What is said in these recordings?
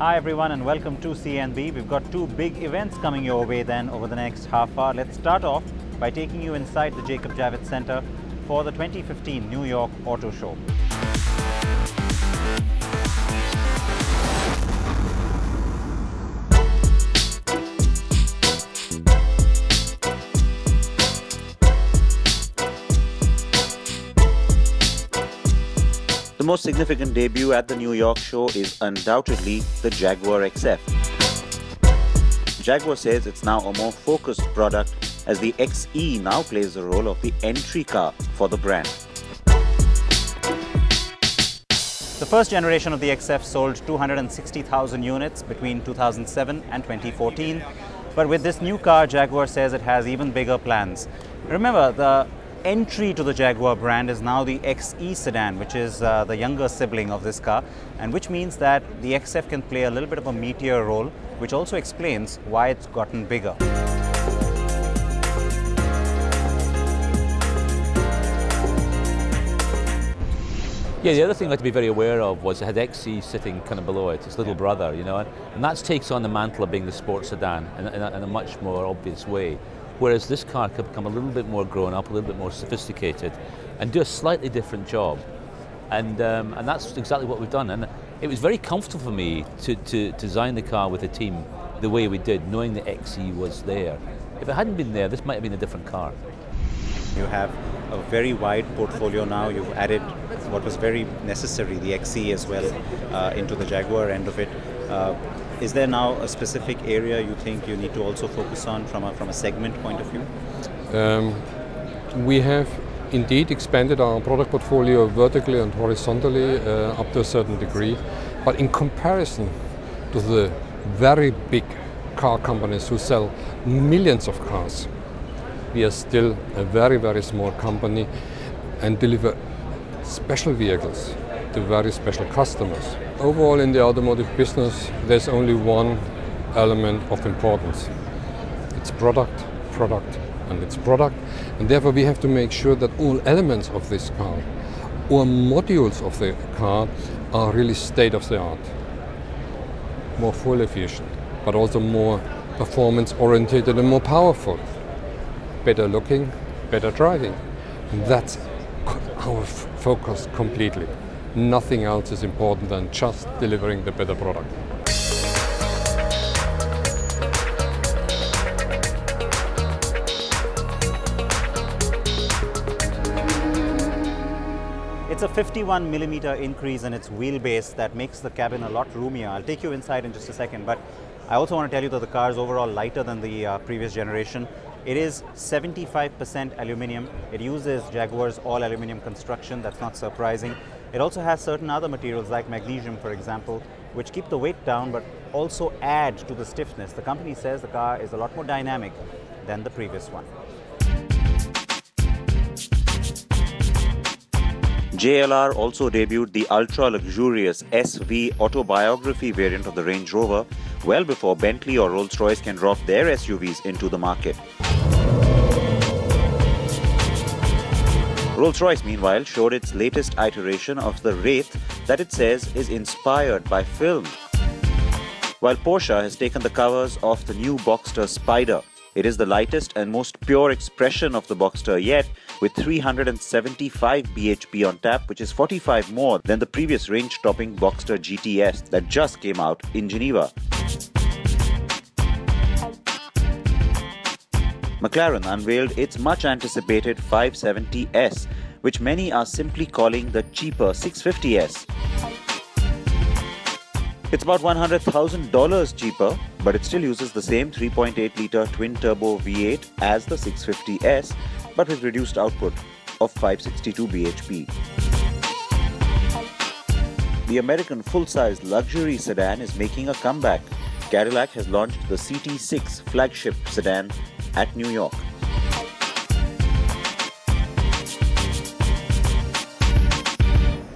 Hi everyone and welcome to CNB. We've got two big events coming your way then over the next half hour. Let's start off by taking you inside the Jacob Javits Center for the 2015 New York Auto Show. The most significant debut at the New York show is undoubtedly the Jaguar XF. Jaguar says it's now a more focused product as the XE now plays the role of the entry car for the brand. The first generation of the XF sold 260,000 units between 2007 and 2014. But with this new car, Jaguar says it has even bigger plans. Remember, the entry to the Jaguar brand is now the XE sedan, which is the younger sibling of this car, and which means that the XF can play a little bit of a meatier role, which also explains why it's gotten bigger. Yeah, the other thing I had to be very aware of was it had XE sitting kind of below it, its little brother, you know, and that takes on the mantle of being the sports sedan in a much more obvious way. Whereas this car could become a little bit more grown up, a little bit more sophisticated, and do a slightly different job. And that's exactly what we've done. And it was very comfortable for me to design the car with the team the way we did, knowing the XE was there. If it hadn't been there, this might have been a different car. You have a very wide portfolio now. You've added what was very necessary, the XE as well, into the Jaguar end of it. Is there now a specific area you think you need to also focus on from a segment point of view? We have indeed expanded our product portfolio vertically and horizontally up to a certain degree, but in comparison to the very big car companies who sell millions of cars, we are still a very, very small company and deliver special vehicles to very special customers. Overall in the automotive business, there's only one element of importance. It's product, product, and it's product. And therefore we have to make sure that all elements of this car or modules of the car are really state of the art. More fuel efficient, but also more performance oriented and more powerful. Better looking, better driving. And that's our focus completely. Nothing else is important than just delivering the better product. It's a 51mm increase in its wheelbase that makes the cabin a lot roomier. I'll take you inside in just a second, but I also want to tell you that the car is overall lighter than the previous generation. It is 75% aluminium. It uses Jaguar's all aluminium construction. That's not surprising. It also has certain other materials like magnesium, for example, which keep the weight down but also add to the stiffness. The company says the car is a lot more dynamic than the previous one. JLR also debuted the ultra-luxurious SV autobiography variant of the Range Rover well before Bentley or Rolls-Royce can drop their SUVs into the market. Rolls-Royce, meanwhile, showed its latest iteration of the Wraith that it says is inspired by film. While Porsche has taken the covers off the new Boxster Spider. It is the lightest and most pure expression of the Boxster yet, with 375 bhp on tap, which is 45 more than the previous range-topping Boxster GTS that just came out in Geneva. McLaren unveiled its much-anticipated 570S, which many are simply calling the cheaper 650S. It's about $100,000 cheaper, but it still uses the same 3.8-litre twin-turbo V8 as the 650S, but with reduced output of 562 bhp. The American full-size luxury sedan is making a comeback. Cadillac has launched the CT6 flagship sedan at New York.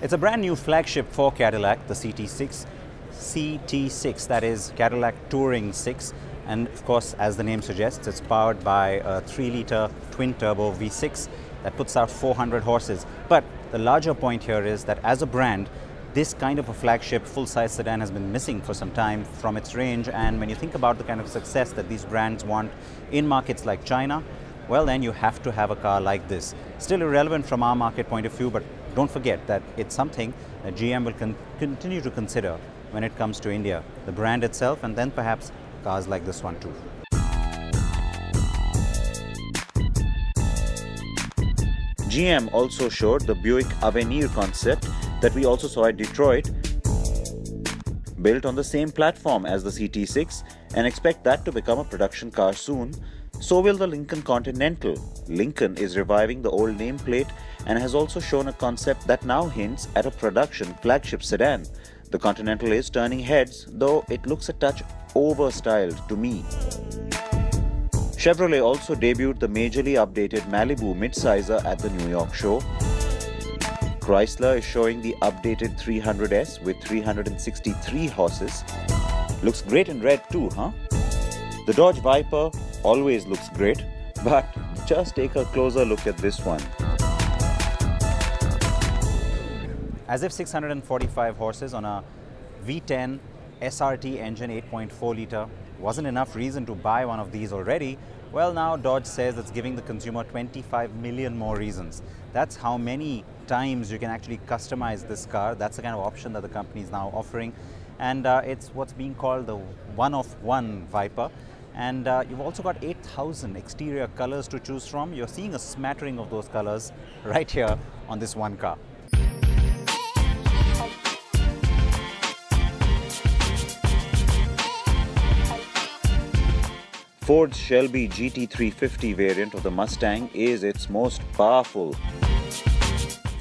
It's a brand new flagship for Cadillac, the CT6. CT6, that is Cadillac Touring 6, and of course, as the name suggests, it's powered by a 3-litre twin-turbo V6 that puts out 400 horses. But the larger point here is that as a brand, this kind of a flagship full-size sedan has been missing for some time from its range, and when you think about the kind of success that these brands want in markets like China, well then you have to have a car like this. Still irrelevant from our market point of view, but don't forget that it's something that GM will continue to consider when it comes to India, the brand itself, and then perhaps cars like this one too. GM also showed the Buick Avenir concept that we also saw at Detroit, built on the same platform as the CT6, and expect that to become a production car soon. So will the Lincoln Continental. Lincoln is reviving the old nameplate and has also shown a concept that now hints at a production flagship sedan. The Continental is turning heads, though it looks a touch over-styled to me. Chevrolet also debuted the majorly updated Malibu midsizer at the New York show. Chrysler is showing the updated 300S with 363 horses. Looks great in red too, huh? The Dodge Viper always looks great, but just take a closer look at this one. As if 645 horses on a V10 SRT engine 8.4 litre wasn't enough reason to buy one of these already, well now Dodge says it's giving the consumer 25 million more reasons. That's how many times you can actually customize this car. That's the kind of option that the company is now offering, and it's what's being called the one-of-one Viper. And you've also got 8,000 exterior colors to choose from. You're seeing a smattering of those colors right here on this one car. Ford's Shelby GT350 variant of the Mustang is its most powerful.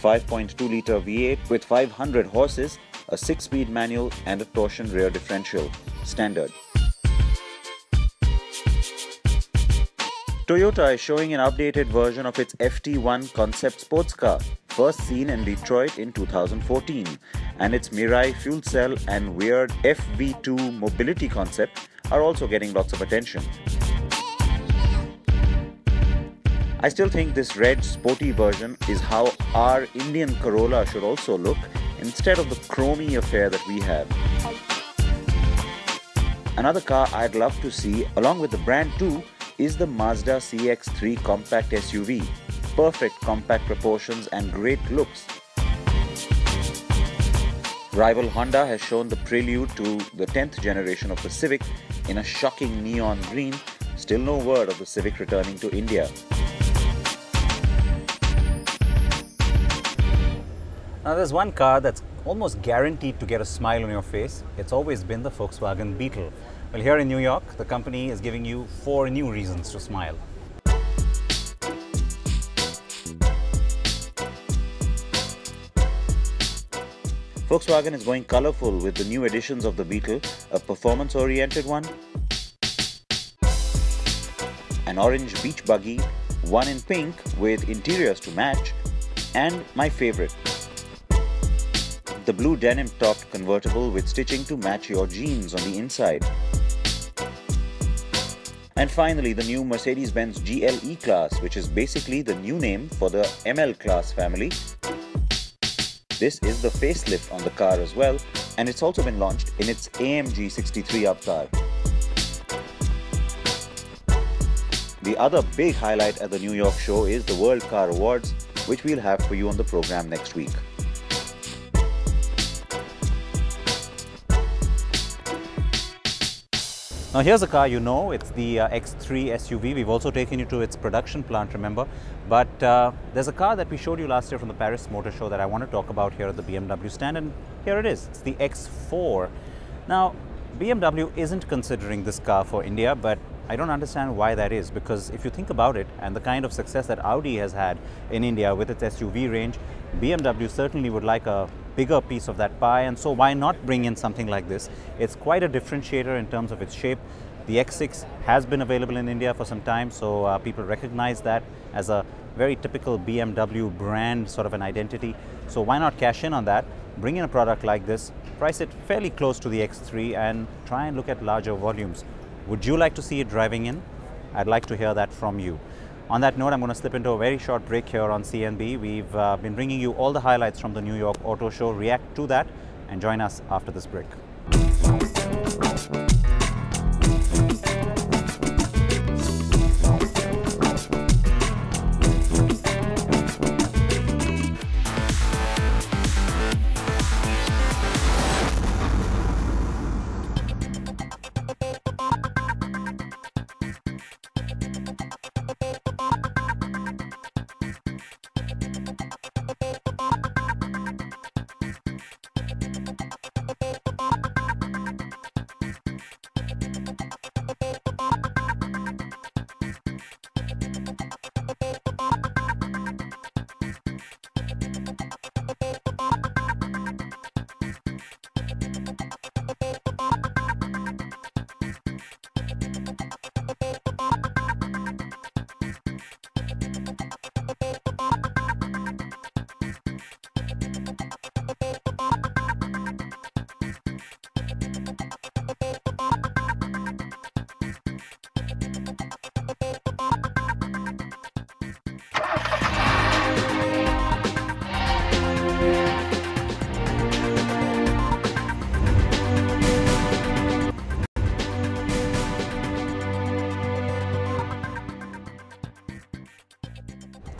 5.2-litre V8 with 500 horses, a 6-speed manual and a torsion rear differential. Standard. Toyota is showing an updated version of its FT1 concept sports car, first seen in Detroit in 2014, and its Mirai fuel cell and weird FV2 mobility concept are also getting lots of attention. I still think this red sporty version is how our Indian Corolla should also look, instead of the chromey affair that we have. Another car I'd love to see along with the brand too is the Mazda CX-3 compact SUV. Perfect compact proportions and great looks. Rival Honda has shown the prelude to the 10th generation of the Civic in a shocking neon green. Still no word of the Civic returning to India. Now there's one car that's almost guaranteed to get a smile on your face. It's always been the Volkswagen Beetle. Well, here in New York, the company is giving you 4 new reasons to smile. Volkswagen is going colorful with the new editions of the Beetle, a performance-oriented one, an orange beach buggy, one in pink with interiors to match, and my favorite, the blue denim-topped convertible with stitching to match your jeans on the inside. And finally, the new Mercedes-Benz GLE class, which is basically the new name for the ML class family. This is the facelift on the car as well, and it's also been launched in its AMG 63 avatar. The other big highlight at the New York show is the World Car Awards, which we'll have for you on the program next week. Now here's a car you know, it's the X3 SUV. We've also taken you to its production plant, remember. But there's a car that we showed you last year from the Paris Motor Show that I want to talk about here at the BMW stand, and here it is. It's the X4. Now, BMW isn't considering this car for India, but I don't understand why that is, because if you think about it and the kind of success that Audi has had in India with its SUV range, BMW certainly would like a bigger piece of that pie, and so why not bring in something like this? It's quite a differentiator in terms of its shape. The X6 has been available in India for some time, so people recognize that as a very typical BMW brand sort of an identity. So why not cash in on that, bring in a product like this, price it fairly close to the X3 and try and look at larger volumes. Would you like to see it driving in? I'd like to hear that from you. On that note, I'm going to slip into a very short break here on CNB. We've been bringing you all the highlights from the New York Auto Show. React to that and join us after this break.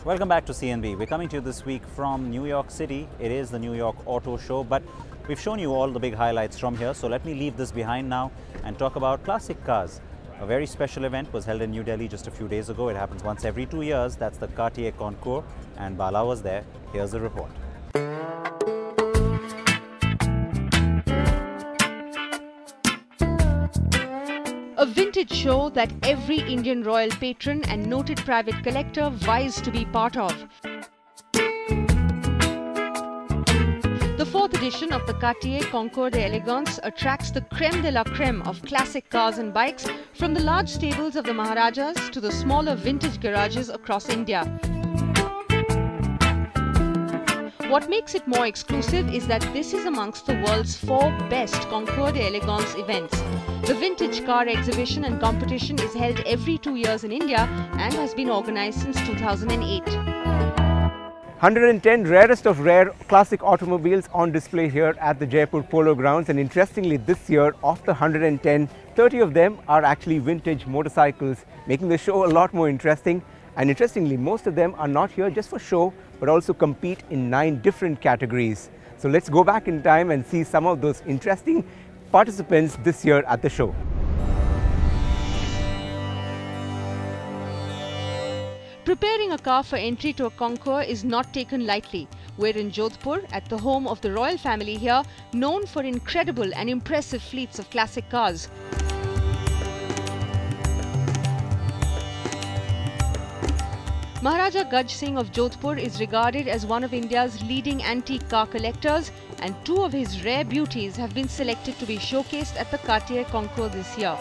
Welcome back to CNB. We're coming to you this week from New York City. It is the New York Auto Show, but we've shown you all the big highlights from here. So let me leave this behind now and talk about classic cars. A very special event was held in New Delhi just a few days ago. It happens once every 2 years. That's the Cartier Concours, and Bala was there. Here's the report. A vintage show that every Indian royal patron and noted private collector vies to be part of. The fourth edition of the Cartier Concours d'Elegance attracts the creme de la creme of classic cars and bikes, from the large stables of the Maharajas to the smaller vintage garages across India. What makes it more exclusive is that this is amongst the world's 4 best Concours d'Elegance events. The vintage car exhibition and competition is held every 2 years in India and has been organized since 2008. 110 rarest of rare classic automobiles on display here at the Jaipur Polo Grounds, and interestingly this year, of the 110, 30 of them are actually vintage motorcycles, making the show a lot more interesting. And interestingly, most of them are not here just for show, but also compete in 9 different categories. So let's go back in time and see some of those interesting participants this year at the show. Preparing a car for entry to a concours is not taken lightly. We're in Jodhpur, at the home of the royal family here, known for incredible and impressive fleets of classic cars. Maharaja Gaj Singh of Jodhpur is regarded as one of India's leading antique car collectors, and 2 of his rare beauties have been selected to be showcased at the Cartier Concours this year.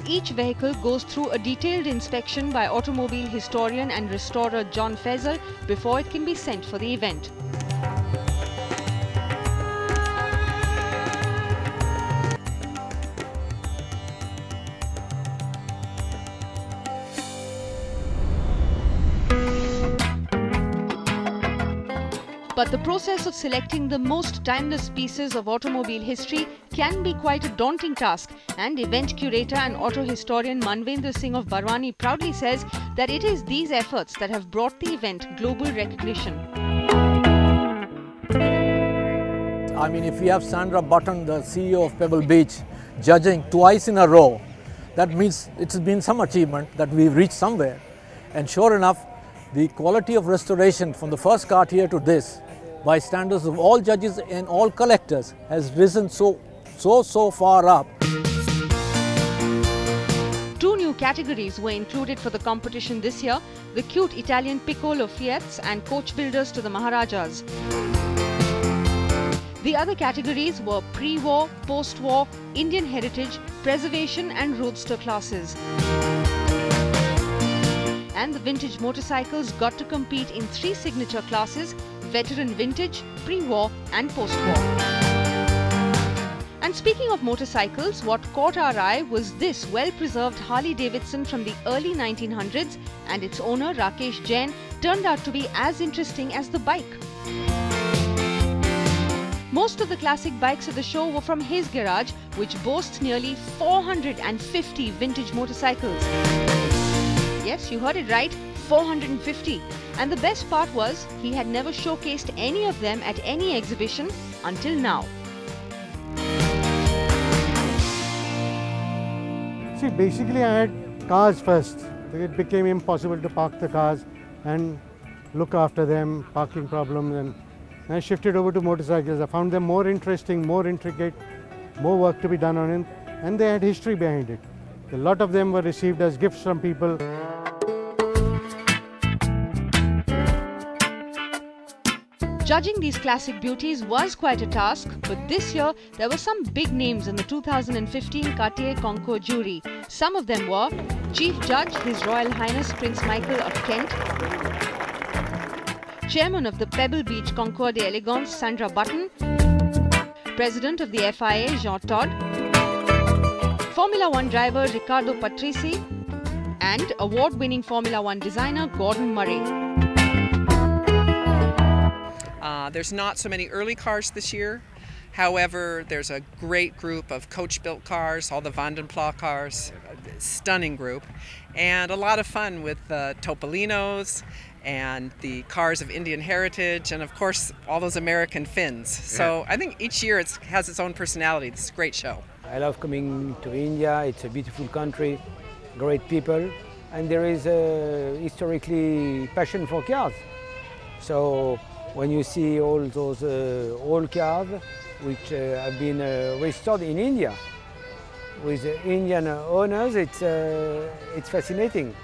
Each vehicle goes through a detailed inspection by automobile historian and restorer John Faisal before it can be sent for the event. But the process of selecting the most timeless pieces of automobile history can be quite a daunting task, and event curator and auto historian Manvendra Singh of Barwani proudly says that it is these efforts that have brought the event global recognition. I mean, if we have Sandra Button, the CEO of Pebble Beach, judging twice in a row, that means it's been some achievement that we've reached somewhere. And sure enough, the quality of restoration from the first Cartier to this, by standards of all judges and all collectors, has risen so far up. 2 new categories were included for the competition this year: the cute Italian Piccolo Fiats and coach builders to the Maharajas. The other categories were pre-war, post-war, Indian heritage, preservation and roadster classes. And the vintage motorcycles got to compete in 3 signature classes: veteran vintage, pre-war and post-war. And speaking of motorcycles, what caught our eye was this well-preserved Harley-Davidson from the early 1900s, and its owner Rakesh Jain turned out to be as interesting as the bike. Most of the classic bikes at the show were from his garage, which boasts nearly 450 vintage motorcycles. Yes, you heard it right, 450. And the best part was, he had never showcased any of them at any exhibition until now. See, basically I had cars first. It became impossible to park the cars and look after them, parking problems, and I shifted over to motorcycles. I found them more interesting, more intricate, more work to be done on it, and they had history behind it. A lot of them were received as gifts from people. Judging these classic beauties was quite a task, but this year there were some big names in the 2015 Cartier Concours jury. Some of them were Chief Judge His Royal Highness Prince Michael of Kent, Chairman of the Pebble Beach Concours d'Elegance Sandra Button, President of the FIA Jean Todt, Formula One driver Riccardo Patrese, and award-winning Formula One designer Gordon Murray. There's not so many early cars this year. However, there's a great group of coach-built cars, all the Van den Pla cars, stunning group, and a lot of fun with the Topolinos and the cars of Indian heritage, and of course all those American Finns. So I think each year it has its own personality. This is a great show. I love coming to India. It's a beautiful country, great people, and there is a historically passion for cars. So when you see all those old cars which have been restored in India with Indian owners, it's fascinating.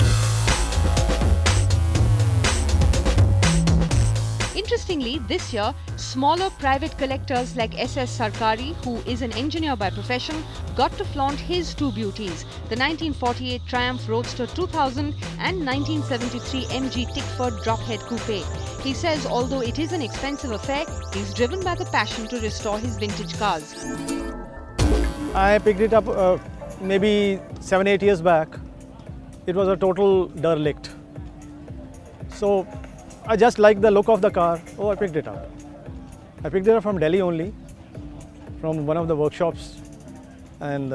Interestingly, this year, smaller private collectors like S.S. Sarkari, who is an engineer by profession, got to flaunt his two beauties, the 1948 Triumph Roadster 2000 and 1973 MG Tickford Drophead Coupe. He says although it is an expensive affair, he's driven by the passion to restore his vintage cars. I picked it up maybe 7-8 years back. It was a total derelict. So I just liked the look of the car. Oh, I picked it up. I picked it up from Delhi only, from one of the workshops. And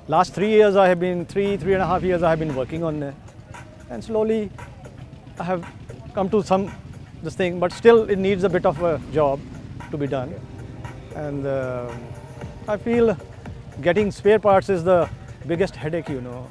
last 3 years I have been, 3.5 years I have been working on it. And slowly I have come to this thing, but still it needs a bit of a job to be done. And I feel getting spare parts is the biggest headache, you know.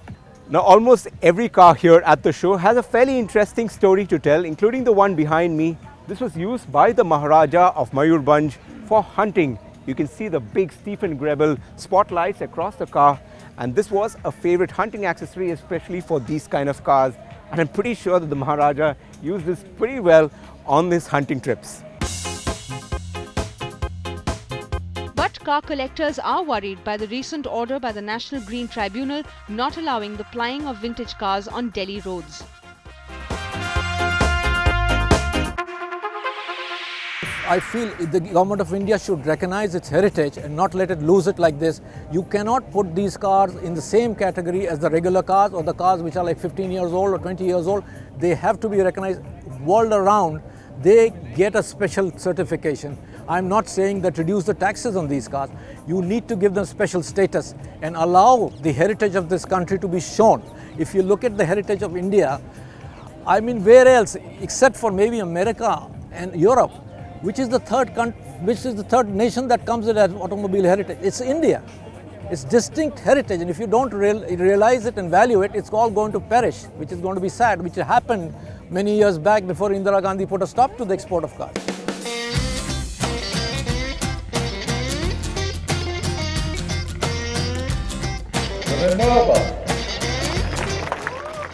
Now, almost every car here at the show has a fairly interesting story to tell, including the one behind me. This was used by the Maharaja of Mayurbhanj for hunting. You can see the big Stephen Grebel spotlights across the car, and this was a favorite hunting accessory, especially for these kind of cars. And I'm pretty sure that the Maharaja used this pretty well on his hunting trips. But car collectors are worried by the recent order by the National Green Tribunal not allowing the plying of vintage cars on Delhi roads. I feel the government of India should recognize its heritage and not let it lose it like this. You cannot put these cars in the same category as the regular cars or the cars which are like 15 years old or 20 years old. They have to be recognized world around. They get a special certification. I'm not saying that reduce the taxes on these cars. You need to give them special status and allow the heritage of this country to be shown. If you look at the heritage of India, I mean, where else except for maybe America and Europe? Which is the third nation that comes with automobile heritage? It's India. It's distinct heritage, and if you don't realize it and value it, it's all going to perish, which is going to be sad, which happened many years back before Indira Gandhi put a stop to the export of cars.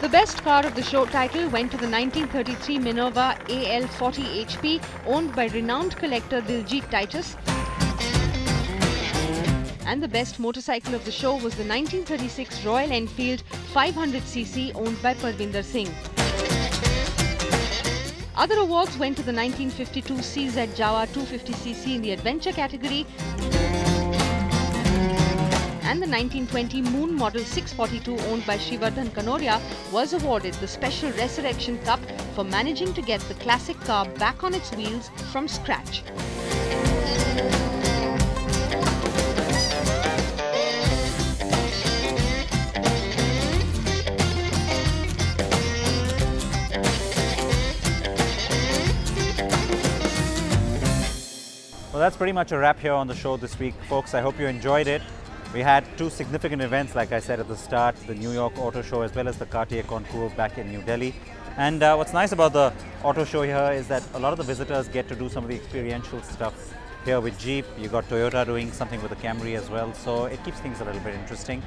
The best car of the show title went to the 1933 Minerva AL 40 HP, owned by renowned collector Diljit Titus. And the best motorcycle of the show was the 1936 Royal Enfield 500cc, owned by Parvinder Singh. Other awards went to the 1952 CZ Jaguar 250cc in the adventure category, and the 1920 Moon Model 642 owned by Srivardhan Kanoria was awarded the Special Resurrection Cup for managing to get the classic car back on its wheels from scratch. Well, that's pretty much a wrap here on the show this week, folks. I hope you enjoyed it. We had two significant events, like I said at the start, the New York Auto Show as well as the Cartier Concours back in New Delhi. And what's nice about the auto show here is that a lot of the visitors get to do some of the experiential stuff here with Jeep. You got Toyota doing something with the Camry as well, so it keeps things a little bit interesting.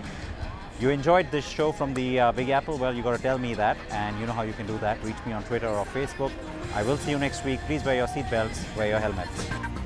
You enjoyed this show from the Big Apple? Well, you got to tell me that, and you know how you can do that. Reach me on Twitter or Facebook. I will see you next week. Please wear your seatbelts, wear your helmets.